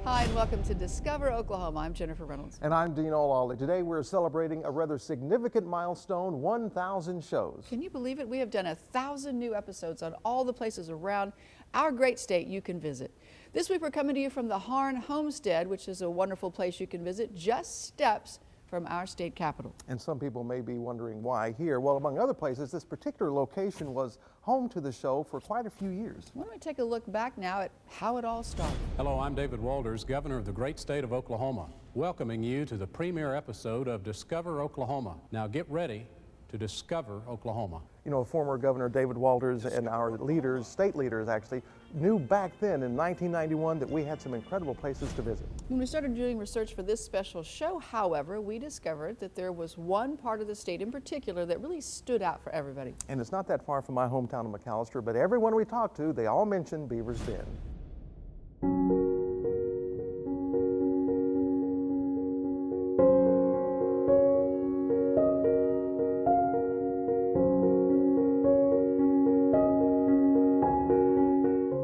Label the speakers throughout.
Speaker 1: Hi, and welcome to Discover Oklahoma. I'm Jennifer Reynolds.
Speaker 2: And I'm Dean O'Lally. Today we're celebrating a rather significant milestone, 1,000 shows.
Speaker 1: Can you believe it? We have done 1,000 new episodes on all the places around our great state you can visit. This week we're coming to you from the Harn Homestead, which is a wonderful place you can visit just steps from our state capitol.
Speaker 2: And some people may be wondering why here. Well, among other places, this particular location was home to the show for quite a few years.
Speaker 1: Why don't we take a look back now at how it all started?
Speaker 3: Hello, I'm David Walters, Governor of the great state of Oklahoma, welcoming you to the premiere episode of Discover Oklahoma. Now get ready to discover Oklahoma.
Speaker 2: You know, former Governor David Walters and our leaders, state leaders actually, knew back then in 1991 that we had some incredible places to visit.
Speaker 1: When we started doing research for this special show, however, we discovered that there was one part of the state in particular that really stood out for everybody.
Speaker 2: And it's not that far from my hometown of McAllister, but everyone we talked to, they all mentioned Beavers Bend.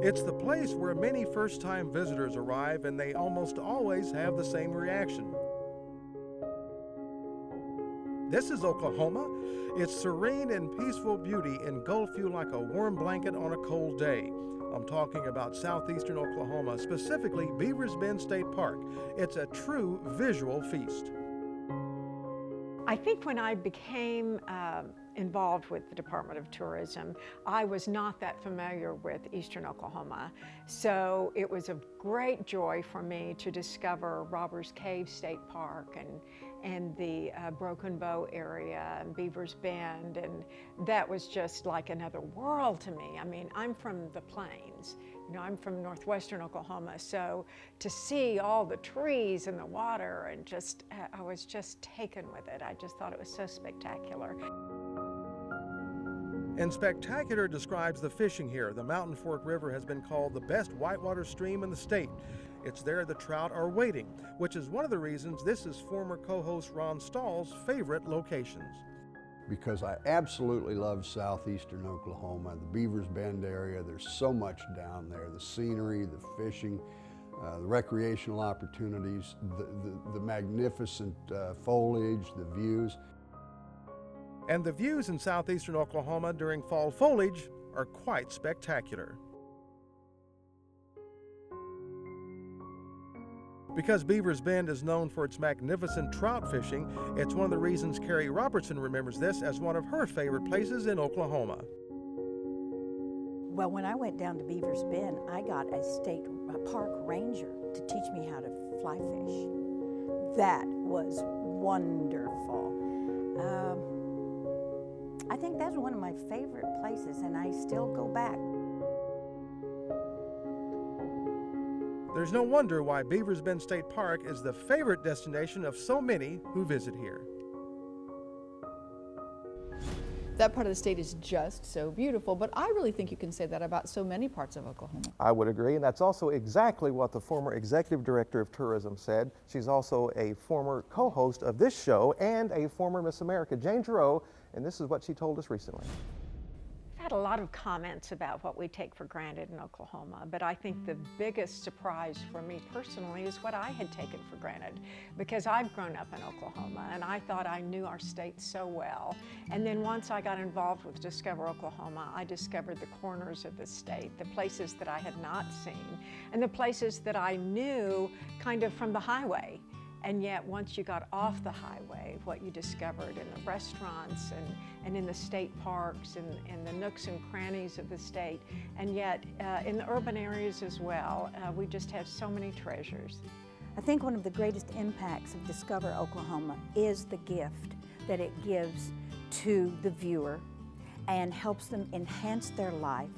Speaker 2: It's the place where many first-time visitors arrive, and they almost always have the same reaction. This is Oklahoma. Its serene and peaceful beauty engulf you like a warm blanket on a cold day. I'm talking about southeastern Oklahoma, specifically Beavers Bend State Park. It's a true visual feast.
Speaker 4: I think when I became involved with the Department of Tourism, I was not that familiar with Eastern Oklahoma. So it was a great joy for me to discover Robbers Cave State Park and the Broken Bow area and Beavers Bend, and that was just like another world to me. I mean, I'm from the plains. You know, I'm from northwestern Oklahoma, so to see all the trees and the water and just, I was just taken with it. I just thought it was so spectacular.
Speaker 2: And spectacular describes the fishing here. The Mountain Fork River has been called the best whitewater stream in the state. It's there the trout are waiting, which is one of the reasons this is former co-host Ron Stahl's favorite locations.
Speaker 5: Because I absolutely love southeastern Oklahoma, the Beavers Bend area. There's so much down there, the scenery, the fishing, the recreational opportunities, the magnificent foliage, the views.
Speaker 2: And the views in southeastern Oklahoma during fall foliage are quite spectacular. Because Beavers Bend is known for its magnificent trout fishing, it's one of the reasons Carrie Robertson remembers this as one of her favorite places in Oklahoma.
Speaker 6: Well, when I went down to Beavers Bend, I got a state park ranger to teach me how to fly fish. That was wonderful. I think that's one of my favorite places, and I still go back.
Speaker 2: There's no wonder why Beavers Bend State Park is the favorite destination of so many who visit here.
Speaker 1: That part of the state is just so beautiful, but I really think you can say that about so many parts of Oklahoma.
Speaker 2: I would agree, and that's also exactly what the former executive director of tourism said. She's also a former co-host of this show and a former Miss America, Jane Giroux, and this is what she told us recently.
Speaker 4: I've had a lot of comments about what we take for granted in Oklahoma, but I think the biggest surprise for me personally is what I had taken for granted, because I've grown up in Oklahoma and I thought I knew our state so well. And then once I got involved with Discover Oklahoma, I discovered the corners of the state, the places that I had not seen, and the places that I knew kind of from the highway. And yet, once you got off the highway, what you discovered in the restaurants and in the state parks and the nooks and crannies of the state, and yet in the urban areas as well, we just have so many treasures.
Speaker 6: I think one of the greatest impacts of Discover Oklahoma is the gift that it gives to the viewer and helps them enhance their life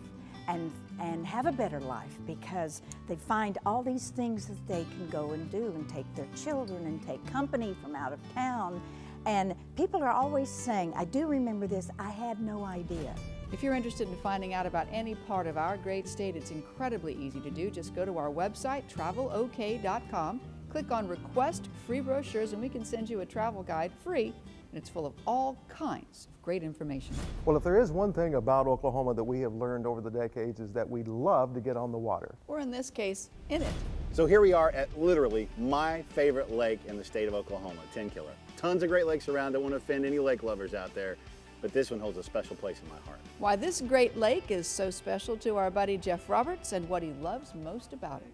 Speaker 6: and have a better life, because they find all these things that they can go and do and take their children and take company from out of town. And people are always saying, I do remember this, I had no idea.
Speaker 1: If you're interested in finding out about any part of our great state, it's incredibly easy to do. Just go to our website, travelok.com, click on Request Free Brochures, and we can send you a travel guide free, and it's full of all kinds of great information.
Speaker 2: Well, if there is one thing about Oklahoma that we have learned over the decades, is that we love to get on the water.
Speaker 1: Or in this case, in it.
Speaker 7: So here we are at literally my favorite lake in the state of Oklahoma, Tenkiller. Tons of great lakes around. Don't want to offend any lake lovers out there, but this one holds a special place in my heart.
Speaker 1: Why this great lake is so special to our buddy Jeff Roberts and what he loves most about it.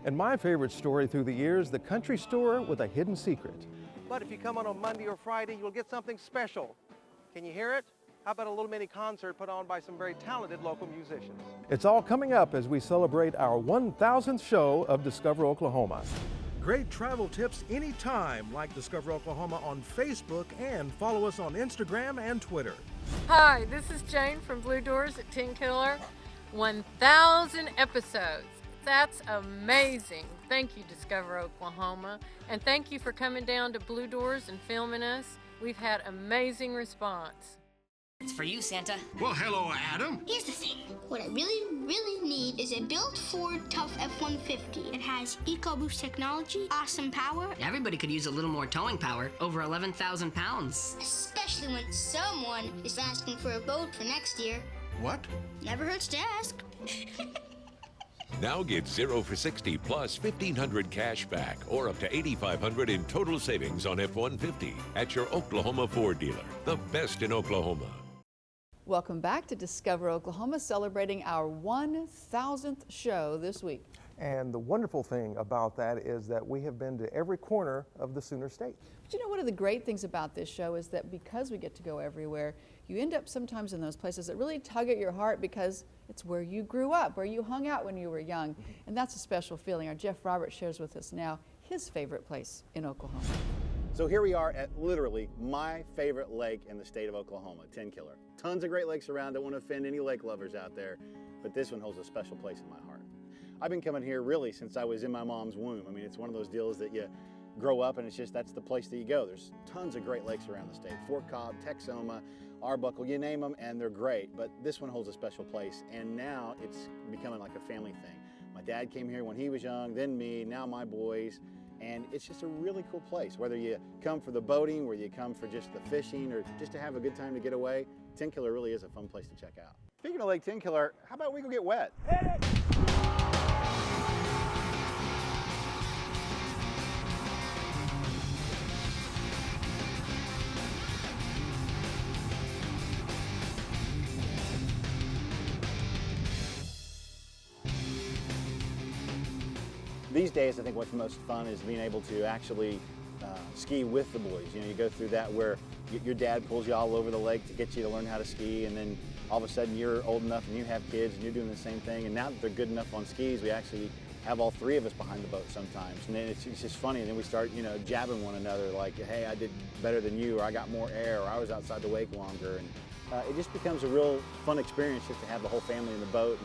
Speaker 2: And my favorite story through the years, the country store with a hidden secret.
Speaker 8: But if you come on a Monday or Friday, you'll get something special. Can you hear it? How about a little mini concert put on by some very talented local musicians?
Speaker 2: It's all coming up as we celebrate our 1,000th show of Discover Oklahoma. Great travel tips anytime, like Discover Oklahoma on Facebook, and follow us on Instagram and Twitter.
Speaker 9: Hi, this is Jane from Blue Doors at Tenkiller. 1,000 episodes. That's amazing. Thank you, Discover Oklahoma. And thank you for coming down to Blue Doors and filming us. We've had amazing response.
Speaker 10: It's for you, Santa.
Speaker 11: Well, hello, Adam.
Speaker 12: Here's the thing. What I really need is a built Ford Tough F-150. It has EcoBoost technology, awesome power.
Speaker 10: Everybody could use a little more towing power, over 11,000 pounds.
Speaker 12: Especially when someone is asking for a boat for next year.
Speaker 11: What?
Speaker 12: Never hurts to ask.
Speaker 13: Now get 0 for 60 plus $1,500 cash back or up to $8,500 in total savings on F-150 at your Oklahoma Ford dealer, the best in Oklahoma.
Speaker 1: Welcome back to Discover Oklahoma, celebrating our 1,000th show this week.
Speaker 2: And the wonderful thing about that is that we have been to every corner of the Sooner State.
Speaker 1: But you know, one of the great things about this show is that because we get to go everywhere, you end up sometimes in those places that really tug at your heart because it's where you grew up, where you hung out when you were young. And that's a special feeling. Our Jeff Roberts shares with us now his favorite place in Oklahoma.
Speaker 7: So here we are at literally my favorite lake in the state of Oklahoma, Tenkiller. Tons of great lakes around. Don't want to offend any lake lovers out there, but this one holds a special place in my heart. I've been coming here really since I was in my mom's womb. I mean, it's one of those deals that you grow up and it's just, that's the place that you go. There's tons of great lakes around the state. Fort Cobb, Texoma, Arbuckle, you name them, and they're great, but this one holds a special place, and now it's becoming like a family thing. My dad came here when he was young, then me, now my boys, and it's just a really cool place. Whether you come for the boating, whether you come for just the fishing, or just to have a good time to get away, Tenkiller really is a fun place to check out. Speaking of Lake Tenkiller, how about we go get wet? These days, I think what's most fun is being able to actually ski with the boys. You know, you go through that where your dad pulls you all over the lake to get you to learn how to ski, and then all of a sudden you're old enough and you have kids and you're doing the same thing. And now that they're good enough on skis, we actually have all three of us behind the boat sometimes. And then it's just funny, and then we start, you know, jabbing one another like, hey, I did better than you, or I got more air, or I was outside the wake longer. And it just becomes a real fun experience just to have the whole family in the boat.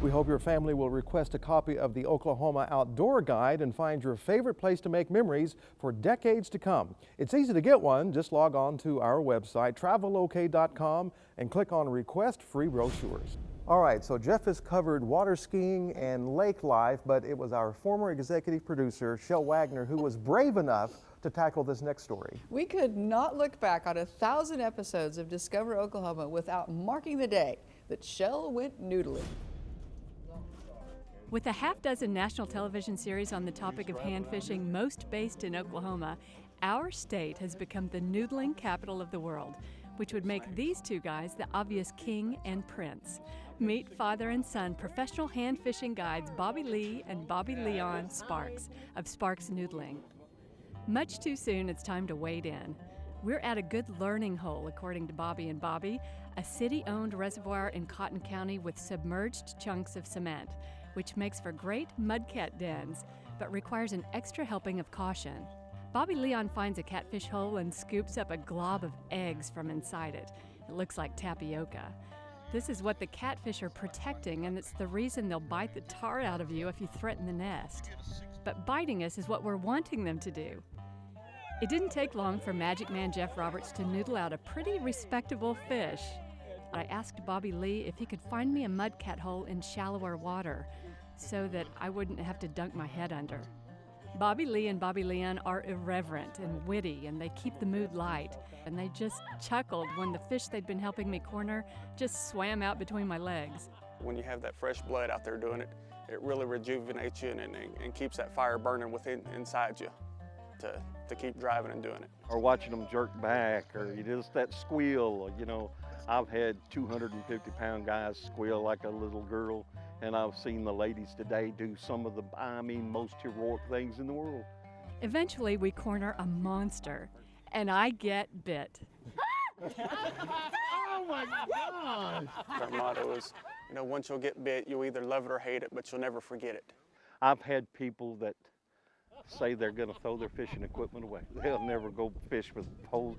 Speaker 2: We hope your family will request a copy of the Oklahoma Outdoor Guide and find your favorite place to make memories for decades to come. It's easy to get one. Just log on to our website, travelok.com, and click on Request Free Brochures. All right, so Jeff has covered water skiing and lake life, but it was our former executive producer, Shel Wagner, who was brave enough to tackle this next story.
Speaker 1: We could not look back on 1,000 episodes of Discover Oklahoma without marking the day that Shel went noodling.
Speaker 14: With a half-dozen national television series on the topic of hand fishing, most based in Oklahoma, our state has become the noodling capital of the world, which would make these two guys the obvious king and prince. Meet father and son professional hand fishing guides Bobby Lee and Bobby Leon Sparks of Sparks Noodling. Much too soon, it's time to wade in. We're at a good learning hole, according to Bobby and Bobby, a city-owned reservoir in Cotton County with submerged chunks of cement, which makes for great mudcat dens, but requires an extra helping of caution. Bobby Leon finds a catfish hole and scoops up a glob of eggs from inside it. It looks like tapioca. This is what the catfish are protecting, and it's the reason they'll bite the tar out of you if you threaten the nest. But biting us is what we're wanting them to do. It didn't take long for Magic Man Jeff Roberts to noodle out a pretty respectable fish. I asked Bobby Lee if he could find me a mudcat hole in shallower water so that I wouldn't have to dunk my head under. Bobby Lee and Bobby Leon are irreverent and witty, and they keep the mood light. And they just chuckled when the fish they'd been helping me corner just swam out between my legs.
Speaker 11: when you have that fresh blood out there doing it, it really rejuvenates you and keeps that fire burning inside you to keep driving and doing it.
Speaker 15: Or watching them jerk back, or just that squeal. You know, I've had 250-pound guys squeal like a little girl, and I've seen the ladies today do some of the, most heroic things in the world.
Speaker 14: Eventually, we corner a monster, and I get bit.
Speaker 11: Oh my gosh! Our motto is, you know, once you'll get bit, you'll either love it or hate it, but you'll never forget it.
Speaker 15: I've had people that say they're going to throw their fishing equipment away. They'll never go fish with poles.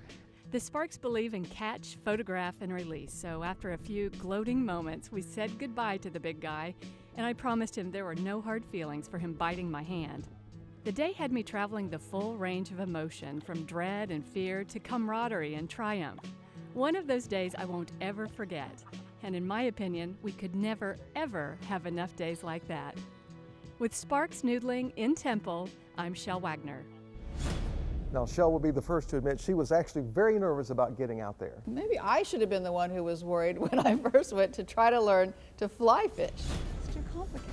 Speaker 14: The Sparks believe in catch, photograph, and release, so after a few gloating moments, we said goodbye to the big guy, and I promised him there were no hard feelings for him biting my hand. The day had me traveling the full range of emotion, from dread and fear to camaraderie and triumph. One of those days I won't ever forget, and in my opinion, we could never, ever have enough days like that. With Sparks Noodling in Temple, I'm Shel Wagner.
Speaker 2: Now, Shel will be the first to admit she was actually very nervous about getting out there.
Speaker 1: Maybe I should have been the one who was worried when I first went to try to learn to fly fish. It's too complicated.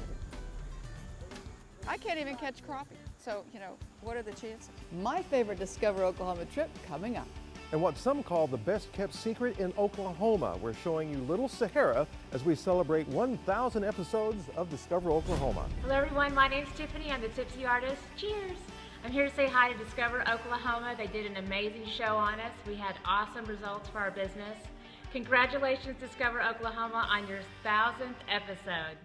Speaker 1: I can't even catch crappie. So, you know, what are the chances? My favorite Discover Oklahoma trip coming up.
Speaker 2: And what some call the best kept secret in Oklahoma. We're showing you Little Sahara as we celebrate 1,000 episodes of Discover Oklahoma.
Speaker 16: Hello everyone, my name's Tiffany, I'm the Tipsy Artist. Cheers! I'm here to say hi to Discover Oklahoma. They did an amazing show on us. We had awesome results for our business. Congratulations, Discover Oklahoma, on your 1,000th episode.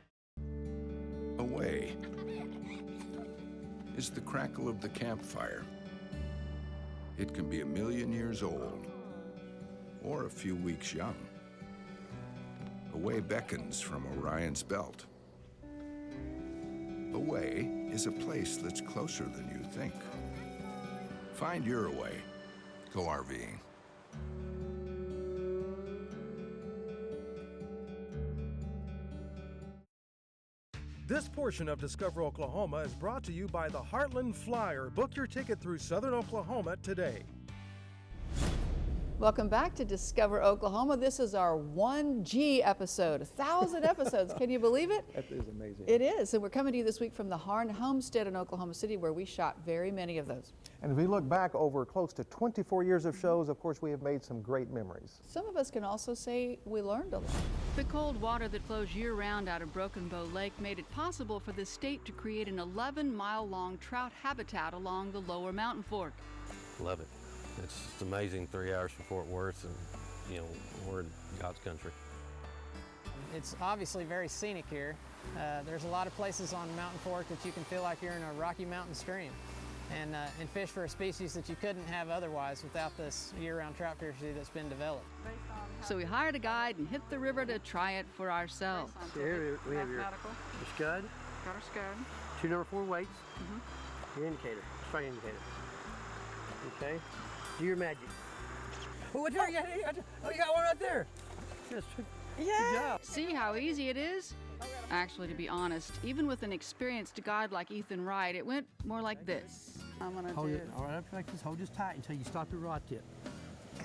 Speaker 17: Away is the crackle of the campfire. It can be 1,000,000 years old, or a few weeks young. Away beckons from Orion's belt. Away is a place that's closer than you think. Find your Away. Go RVing.
Speaker 2: This portion of Discover Oklahoma is brought to you by the Heartland Flyer. Book your ticket through Southern Oklahoma today.
Speaker 1: Welcome back to Discover Oklahoma. This is our 1G episode, 1,000 episodes. Can you believe it?
Speaker 2: That is amazing.
Speaker 1: It is. And we're coming to you this week from the Harn Homestead in Oklahoma City, where we shot very many of those.
Speaker 2: And if we look back over close to 24 years of shows, of course, we have made some great memories.
Speaker 1: Some of us can also say we learned a lot.
Speaker 18: The cold water that flows year-round out of Broken Bow Lake made it possible for the state to create an 11-mile-long trout habitat along the lower mountain fork.
Speaker 19: Love it. It's just amazing, 3 hours from Fort Worth, and you know, we're in God's country.
Speaker 20: It's obviously very scenic here. There's a lot of places on Mountain Fork that you can feel like you're in a Rocky Mountain stream and fish for a species that you couldn't have otherwise without this year-round trout fishery that's been developed.
Speaker 18: So we hired a guide and hit the river to try it for ourselves.
Speaker 21: So here we have your scud.
Speaker 18: Got our scud.
Speaker 21: 2 number 4 weights. Your indicator, strike indicator. Okay. Do your magic. Oh, what's there? Oh, you got one right there. Yes.
Speaker 18: Yeah.
Speaker 21: Good job.
Speaker 18: See how easy it is? Actually, to be honest, even with an experienced guide like Ethan Wright, it went more like this.
Speaker 21: I'm gonna hold it. All right, like this. Hold this tight until you stop your rod tip.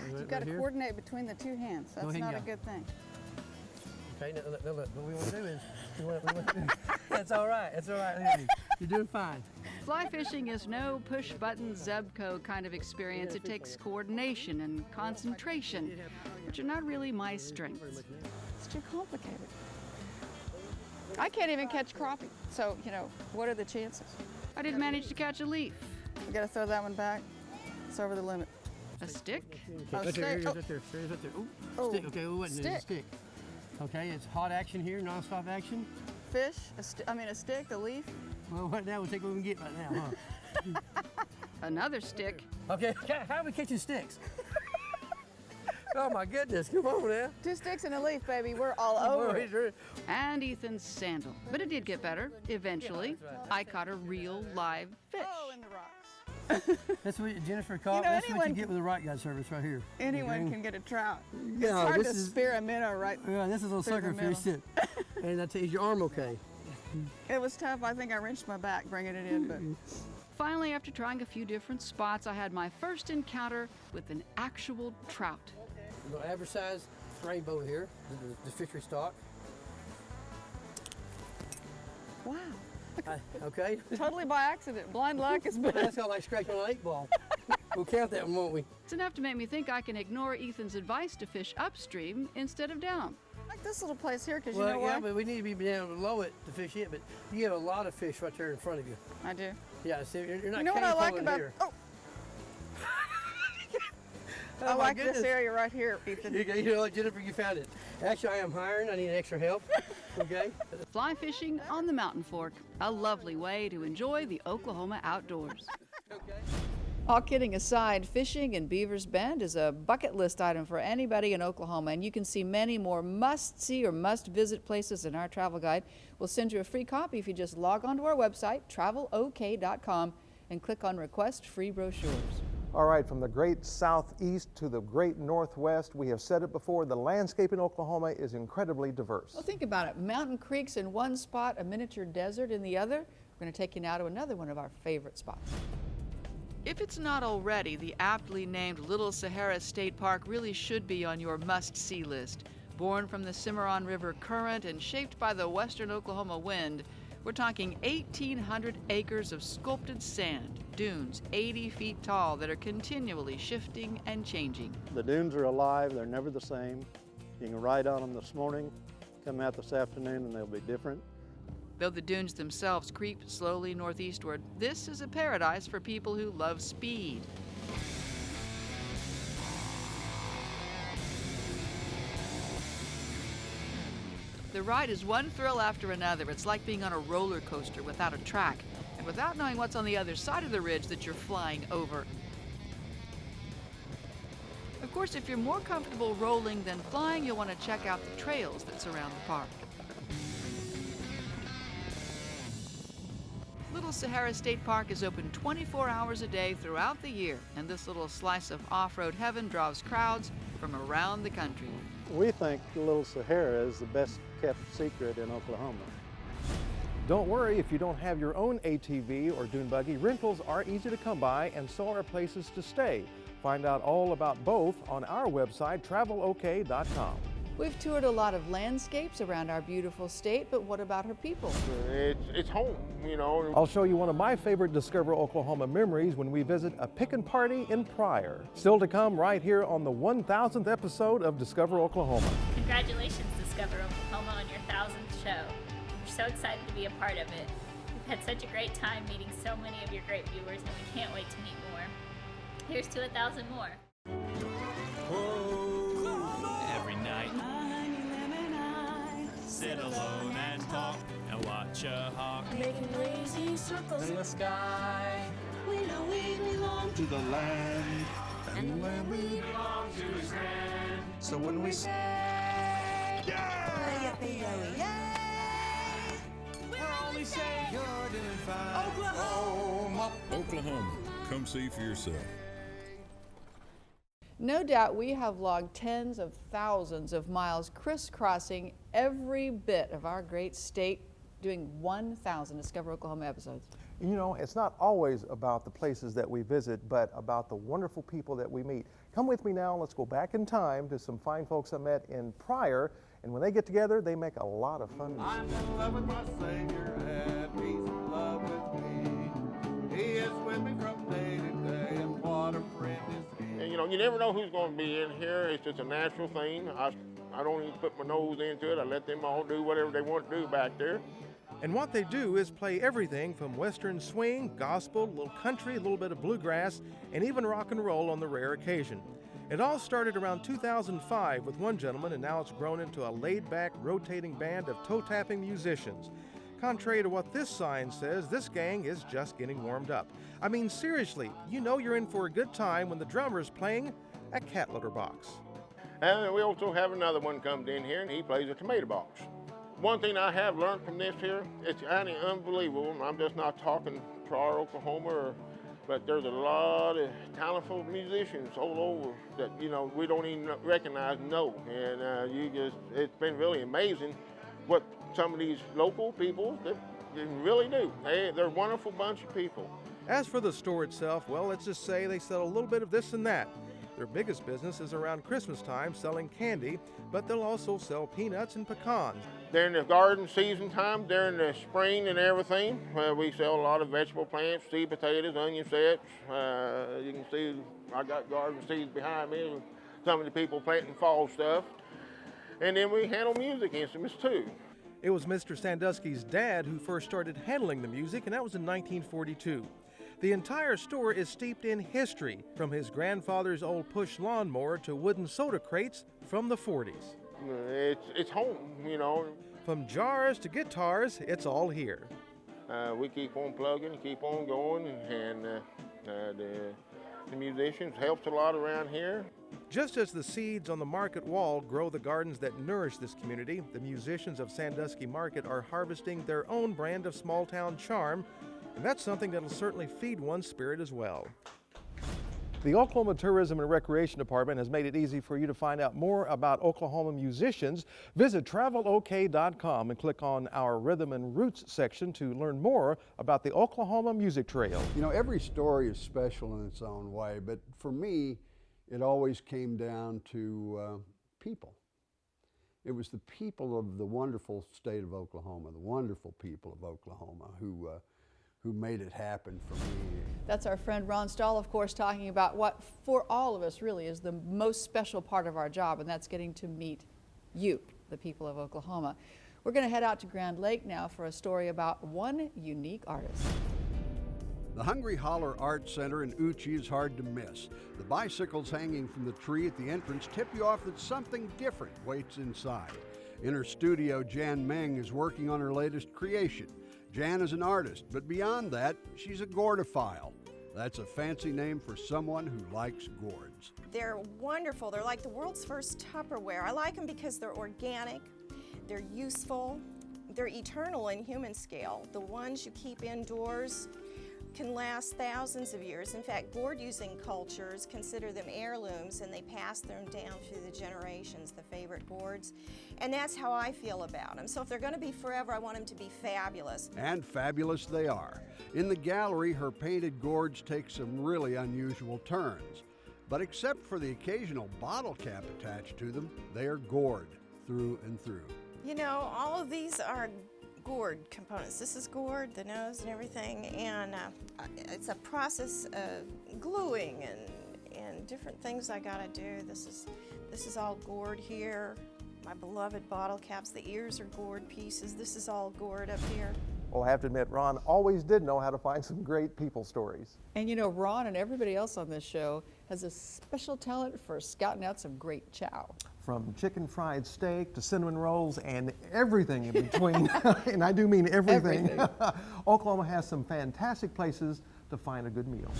Speaker 1: You've got to coordinate between the two hands. That's not a good thing.
Speaker 21: Okay, now look, what we want to do is, that's all right, Andy. You're doing fine.
Speaker 18: Fly fishing is no push-button Zebco kind of experience. It takes coordination and concentration, which are not really my strengths.
Speaker 1: It's too complicated. I can't even catch crappie. So, you know, what are the chances?
Speaker 18: I did manage to catch a leaf.
Speaker 1: We got to throw that one back. It's over the limit.
Speaker 18: A stick?
Speaker 21: Right there, right there. Ooh, stick, okay, well, wait, there's a stick. Okay, it's hot action here, non-stop action.
Speaker 1: Fish, a stick, a leaf.
Speaker 21: Well, right now we'll take what we can get right now, huh?
Speaker 18: Another stick.
Speaker 21: Okay, how are we catching sticks? Oh my goodness, come on now.
Speaker 1: 2 sticks and a leaf, baby, we're all over it.
Speaker 18: And Ethan's sandal. But it did get better. Eventually, I caught a real live fish.
Speaker 1: Oh, in the rocks.
Speaker 21: That's what Jennifer called. That's what you get with the Right Guide service right here.
Speaker 1: Anyone can get a trout.
Speaker 21: Yeah,
Speaker 1: it's hard to spear a minnow right.
Speaker 21: Yeah, this is a little sucker fish too. And I tell you, is your arm okay?
Speaker 1: It was tough. I think I wrenched my back bringing it in, but.
Speaker 18: Finally, after trying a few different spots, I had my first encounter with an actual trout.
Speaker 21: We're going to average size rainbow here, the fishery stock. Wow. Okay?
Speaker 18: Totally by accident. Blind luck is
Speaker 21: But that's how I scratch on an 8-ball. We'll count that one, won't we?
Speaker 18: It's enough to make me think I can ignore Ethan's advice to fish upstream instead of down.
Speaker 20: Like this little place here, because
Speaker 21: Well,
Speaker 20: you know
Speaker 21: yeah,
Speaker 20: why?
Speaker 21: but we need to be down below it to fish it, but you have a lot of fish right there in front of you.
Speaker 20: I do.
Speaker 21: Yeah, see, you're not
Speaker 20: You know what I like
Speaker 21: cane-pulling
Speaker 20: about...
Speaker 21: here.
Speaker 20: Oh.
Speaker 21: Oh,
Speaker 20: I
Speaker 21: my
Speaker 20: like
Speaker 21: goodness.
Speaker 20: this area right here, Ethan.
Speaker 21: You know what, Jennifer, you found it. Actually, I am hiring. I need extra help. Okay?
Speaker 18: Fly fishing on the Mountain Fork, a lovely way to enjoy the Oklahoma outdoors.
Speaker 1: All kidding aside, fishing in Beavers Bend is a bucket list item for anybody in Oklahoma, and you can see many more must-see or must-visit places in our travel guide. We'll send you a free copy if you just log on to our website, travelok.com, and click on Request Free Brochures.
Speaker 2: All right, from the great southeast to the great northwest, we have said it before, the landscape in Oklahoma is incredibly diverse.
Speaker 1: Well, think about it. Mountain creeks in one spot, a miniature desert in the other. We're going to take you now to another one of our favorite spots.
Speaker 3: If it's not already, the aptly named Little Sahara State Park really should be on your must-see list. Born from the Cimarron River current and shaped by the western Oklahoma wind, we're talking 1,800 acres of sculpted sand, dunes 80 feet tall that are continually shifting and changing.
Speaker 15: The dunes are alive, they're never the same. You can ride on them this morning, come out this afternoon, and they'll be different.
Speaker 3: Though the dunes themselves creep slowly northeastward, this is a paradise for people who love speed. The ride is one thrill after another. It's like being on a roller coaster without a track and without knowing what's on the other side of the ridge that you're flying over. Of course, if you're more comfortable rolling than flying, you'll want to check out the trails that surround the park. Little Sahara State Park is open 24 hours a day throughout the year, and this little slice of off-road heaven draws crowds from around the country.
Speaker 15: We think Little Sahara is the best kept secret in Oklahoma.
Speaker 2: Don't worry if you don't have your own ATV or dune buggy, rentals are easy to come by and so are places to stay. Find out all about both on our website, travelok.com.
Speaker 1: We've toured a lot of landscapes around our beautiful state, but what about her people?
Speaker 22: It's home, you know.
Speaker 2: I'll show you one of my favorite Discover Oklahoma memories when we visit a pickin' party in Pryor. Still to come right here on the 1000th episode of Discover Oklahoma.
Speaker 23: Congratulations, Discover Oklahoma, on your 1000th show. We're so excited to be a part of it. We've had such a great time meeting so many of your great viewers, and we can't wait to meet more. Here's to 1,000 more.
Speaker 24: Every night, sit alone and talk and watch a hawk
Speaker 25: making lazy circles
Speaker 24: in the sky.
Speaker 25: We know we belong
Speaker 24: To the land, and the land we belong to is grand. So when we say, yeah, we're only saying you're doing fine. Oklahoma,
Speaker 17: Oklahoma. Come see for yourself.
Speaker 1: No doubt we have logged tens of thousands of miles crisscrossing every bit of our great state, doing 1,000 Discover Oklahoma episodes.
Speaker 2: You know, it's not always about the places that we visit, but about the wonderful people that we meet. Come with me now, let's go back in time to some fine folks I met in Pryor, and when they get together, they make a lot of fun music.
Speaker 24: I'm in love with my Savior, and He's in love with me. He is with me from day to day, and what a friend is He.
Speaker 22: And, you know, you never know who's going to be in here. It's just a natural thing. I don't even put my nose into it. I let them all do whatever they want to do back there.
Speaker 2: And what they do is play everything from Western swing, gospel, a little country, a little bit of bluegrass, and even rock and roll on the rare occasion. It all started around 2005 with one gentleman, and now it's grown into a laid-back, rotating band of toe-tapping musicians. Contrary to what this sign says, this gang is just getting warmed up. I mean, seriously, you know you're in for a good time when the drummer's playing a cat litter box.
Speaker 22: And we also have another one comes in here, and he plays a tomato box. One thing I have learned from this here, it's unbelievable. I'm just not talking Pryor, Oklahoma, but there's a lot of talented musicians all over that, you know, we don't even recognize and know. And it's been really amazing what some of these local people that really do. They're a wonderful bunch of people.
Speaker 2: As for the store itself, well, let's just say they sell a little bit of this and that. Their biggest business is around Christmas time selling candy, but they'll also sell peanuts and pecans.
Speaker 22: During the garden season time, during the spring and everything, we sell a lot of vegetable plants, seed potatoes, onion sets. You can see I got garden seeds behind me with some of the people planting fall stuff. And then we handle music instruments too.
Speaker 2: It was Mr. Sandusky's dad who first started handling the music, and that was in 1942. The entire store is steeped in history, from his grandfather's old push lawnmower to wooden soda crates from the 40s.
Speaker 22: It's home, you know.
Speaker 2: From jars to guitars, it's all here.
Speaker 22: We keep on plugging, keep on going, and the musicians helps a lot around here.
Speaker 2: Just as the seeds on the market wall grow the gardens that nourish this community, the musicians of Sandusky Market are harvesting their own brand of small-town charm, and that's something that'll certainly feed one's spirit as well. The Oklahoma Tourism and Recreation Department has made it easy for you to find out more about Oklahoma musicians. Visit TravelOK.com and click on our Rhythm and Roots section to learn more about the Oklahoma Music Trail.
Speaker 4: You know, every story is special in its own way, but for me, it always came down to people. It was the people of the wonderful state of Oklahoma, the wonderful people of Oklahoma who made it happen for me.
Speaker 1: That's our friend Ron Stahl, of course, talking about what for all of us really is the most special part of our job, and that's getting to meet you, the people of Oklahoma. We're going to head out to Grand Lake now for a story about one unique artist.
Speaker 4: The Hungry Holler Art Center in Uchi is hard to miss. The bicycles hanging from the tree at the entrance tip you off that something different waits inside. In her studio, Jan Meng is working on her latest creation. Jan is an artist, but beyond that, she's a gourdophile. That's a fancy name for someone who likes gourds.
Speaker 5: They're wonderful. They're like the world's first Tupperware. I like them because they're organic, they're useful, they're eternal in human scale. The ones you keep indoors can last thousands of years. In fact, gourd-using cultures consider them heirlooms, and they pass them down through the generations, the favorite gourds. And that's how I feel about them. So if they're going to be forever, I want them to be fabulous.
Speaker 4: And fabulous they are. In the gallery, her painted gourds take some really unusual turns. But except for the occasional bottle cap attached to them, they are gourd through and through.
Speaker 5: You know, all of these are gourd components. This is gourd, the nose and everything, and it's a process of gluing and different things I gotta do. This is all gourd here. My beloved bottle caps, the ears are gourd pieces. This is all gourd up here.
Speaker 2: Well, I have to admit, Ron always did know how to find some great people stories.
Speaker 1: And you know, Ron and everybody else on this show has a special talent for scouting out some great chow.
Speaker 2: From chicken fried steak to cinnamon rolls and everything in between, and I do mean everything. Oklahoma has some fantastic places to find a good meal.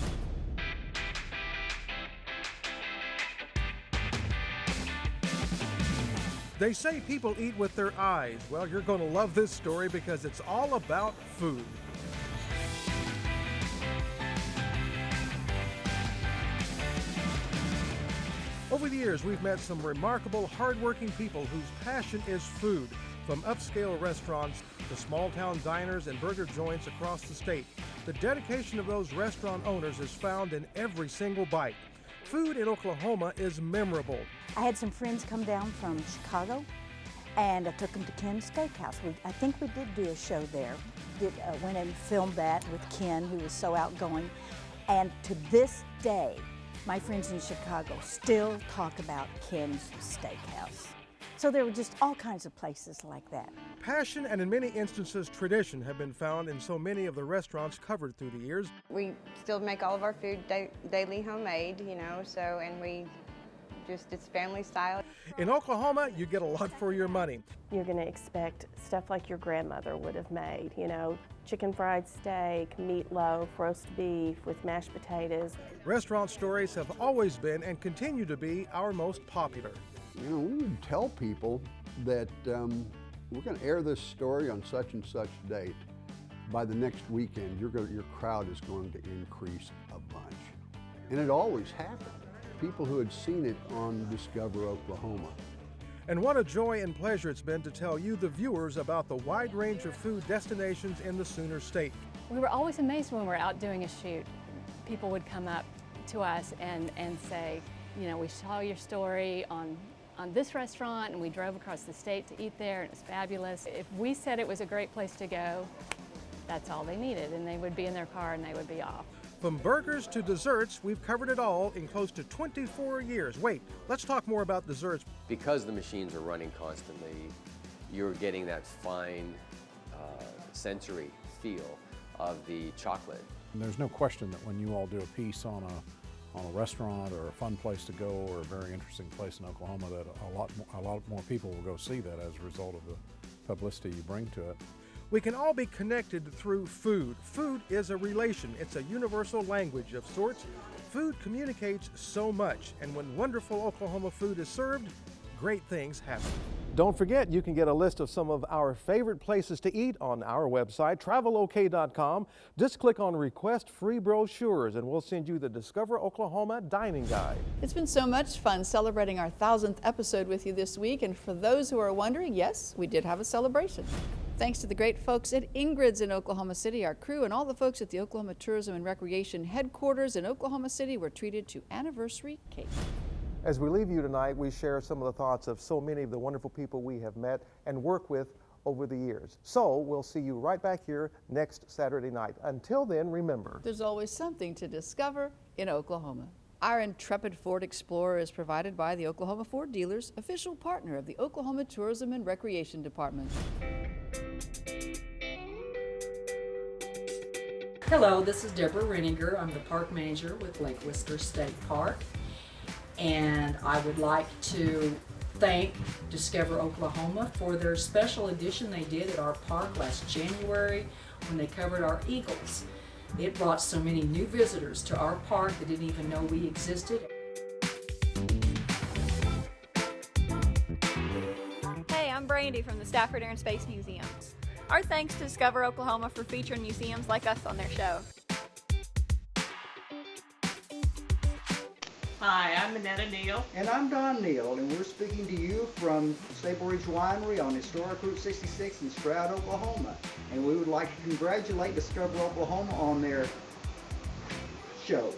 Speaker 2: They say people eat with their eyes. Well, you're going to love this story because it's all about food. Over the years, we've met some remarkable, hardworking people whose passion is food, from upscale restaurants to small-town diners and burger joints across the state. The dedication of those restaurant owners is found in every single bite. Food in Oklahoma is memorable.
Speaker 6: I had some friends come down from Chicago, and I took them to Ken's Steakhouse. I think we did do a show there. Went and filmed that with Ken, who was so outgoing. And to this day, my friends in Chicago still talk about Ken's Steakhouse. So there were just all kinds of places like that.
Speaker 2: Passion and in many instances tradition have been found in so many of the restaurants covered through the years.
Speaker 8: We still make all of our food daily homemade, you know, so, and it's family style.
Speaker 2: In Oklahoma, you get a lot for your money.
Speaker 9: You're going to expect stuff like your grandmother would have made, you know, chicken fried steak, meatloaf, roast beef with mashed potatoes.
Speaker 2: Restaurant stories have always been and continue to be our most popular.
Speaker 4: You know, we would tell people that we're going to air this story on such and such date. By the next weekend, your crowd is going to increase a bunch. And it always happened. People who had seen it on Discover Oklahoma.
Speaker 2: And what a joy and pleasure it's been to tell you, the viewers, about the wide range of food destinations in the Sooner State.
Speaker 14: We were always amazed when we're out doing a shoot. People would come up to us and say, you know, we saw your story on on this restaurant, and we drove across the state to eat there, and it was fabulous. If we said it was a great place to go, that's all they needed, and they would be in their car and they would be off.
Speaker 2: From burgers to desserts, we've covered it all in close to 24 years. Wait, let's talk more about desserts.
Speaker 7: Because the machines are running constantly, you're getting that fine sensory feel of the chocolate.
Speaker 10: And there's no question that when you all do a piece on a restaurant or a fun place to go or a very interesting place in Oklahoma, that a lot more people will go see that as a result of the publicity you bring to it.
Speaker 2: We can all be connected through food. Food is a relation. It's a universal language of sorts. Food communicates so much, and when wonderful Oklahoma food is served, great things happen. Don't forget, you can get a list of some of our favorite places to eat on our website, travelok.com. Just click on Request Free Brochures, and we'll send you the Discover Oklahoma Dining Guide.
Speaker 1: It's been so much fun celebrating our 1000th episode with you this week, and for those who are wondering, yes, we did have a celebration. Thanks to the great folks at Ingrid's in Oklahoma City, our crew and all the folks at the Oklahoma Tourism and Recreation headquarters in Oklahoma City were treated to anniversary cake.
Speaker 2: As we leave you tonight, we share some of the thoughts of so many of the wonderful people we have met and worked with over the years. So we'll see you right back here next Saturday night. Until then, remember,
Speaker 1: there's always something to discover in Oklahoma. Our intrepid Ford Explorer is provided by the Oklahoma Ford Dealers, official partner of the Oklahoma Tourism and Recreation Department.
Speaker 11: Hello, this is Deborah Renninger. I'm the park manager with Lake Whistler State Park. And I would like to thank Discover Oklahoma for their special edition they did at our park last January when they covered our eagles. It brought so many new visitors to our park that didn't even know we existed.
Speaker 12: Hey, I'm Brandy from the Stafford Air and Space Museum. Our thanks to Discover Oklahoma for featuring museums like us on their show.
Speaker 13: Hi, I'm Minetta Neal.
Speaker 26: And I'm Don Neal, and we're speaking to you from Staple Ridge Winery on historic Route 66 in Stroud, Oklahoma. And we would like to congratulate Discover Oklahoma on their show.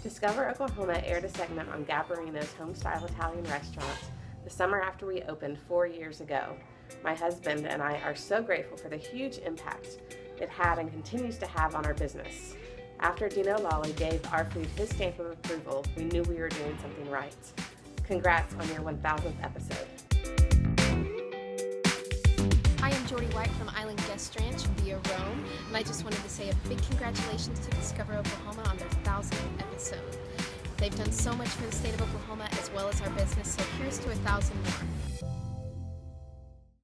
Speaker 27: Discover Oklahoma aired a segment on Gabarino's home-style Italian restaurants the summer after we opened 4 years ago. My husband and I are so grateful for the huge impact it had and continues to have on our business. After Dino Lally gave our food his stamp of approval, we knew we were doing something right. Congrats on your 1000th episode.
Speaker 28: I am Jordy White from Island Guest Ranch via Rome, and I just wanted to say a big congratulations to Discover Oklahoma on their 1000th episode. They've done so much for the state of Oklahoma as well as our business, so here's to 1,000 more.